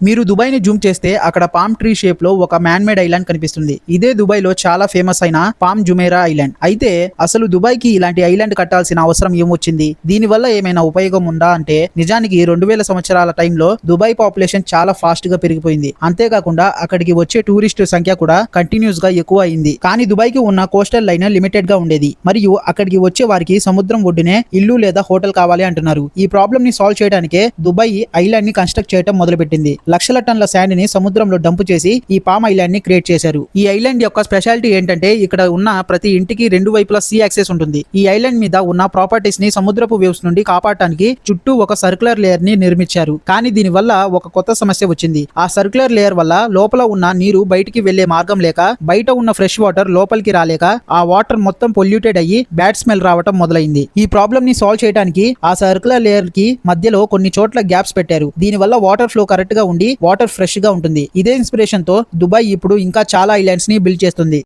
మీరు దుబాయ్ ని జూమ్ చేస్తే అక్కడ పామ్ ట్రీ షేప్ లో ఒక మ్యాన్ మేడ్ ఐలాండ్ కనిపిస్తుంది. ఇదే దుబాయ్ లో చాలా ఫేమస్ అయిన పామ్ జుమేరా ఐలాండ్. అయితే అసలు దుబాయ్ కి ఇలాంటి ఐలాండ్ కట్టాల్సిన అవసరం ఏమొచ్చింది, దీని వల్ల ఏమైనా ఉపయోగం ఉందా అంటే నిజానికి 2000 సంవత్సరాల టైంలో దుబాయ్ పాపులేషన్ చాలా ఫాస్ట్ గా పెరిగిపోయింది. అంతేకాకుండా అక్కడికి వచ్చే టూరిస్టు సంఖ్య కూడా కంటిన్యూస్ గా ఎక్కువ అయింది. కానీ దుబాయ్ కి ఉన్న కోస్టల్ లైన్ లిమిటెడ్ గా ఉండేది మరియు అక్కడికి వచ్చే వారికి సముద్రం ఒడ్డునే ఇల్లు లేదా హోటల్ కావాలి అంటున్నారు. ఈ ప్రాబ్లమ్ ని సాల్వ్ చేయడానికే దుబాయ్ ఐలాండ్ ని కన్స్ట్రక్ట్ చేయడం మొదలుపెట్టింది. లక్షల టన్నుల శాండ్ ని సముద్రంలో డంప్ చేసి ఈ పామ్ ఐలాండ్ ని క్రియేట్ చేశారు. ఈ ఐలాండ్ యొక్క స్పెషాలిటీ ఏంటంటే ఇక్కడ ఉన్న ప్రతి ఇంటికి రెండు వైపులా సీ యాక్సెస్ ఉంటుంది. ఈ ఐలాండ్ మీద ఉన్న ప్రాపర్టీస్ ని సముద్రపు వేవ్స్ నుండి కాపాడటానికి చుట్టూ ఒక సర్క్యులర్ లేయర్ ని నిర్మించారు. కానీ దీని వల్ల ఒక కొత్త సమస్య వచ్చింది. ఆ సర్క్యులర్ లేయర్ వల్ల లోపల ఉన్న నీరు బయటికి వెళ్లే మార్గం లేక, బయట ఉన్న ఫ్రెష్ వాటర్ లోపలికి రాలేక ఆ వాటర్ మొత్తం పొల్యూటెడ్ అయ్యి బ్యాడ్ స్మెల్ రావటం మొదలైంది. ఈ ప్రాబ్లమ్ ని సాల్వ్ చేయడానికి ఆ సర్క్యులర్ లేయర్ కి మధ్యలో కొన్ని చోట్ల గ్యాప్స్ పెట్టారు. దీని వల్ల వాటర్ ఫ్లో కరెక్ట్ గా ఉండి వాటర్ ఫ్రెష్ గా ఉంటుంది. ఇదే ఇన్స్పిరేషన్ తో దుబాయ్ ఇప్పుడు ఇంకా చాలా ఐలాండ్స్ ని బిల్డ్ చేస్తుంది.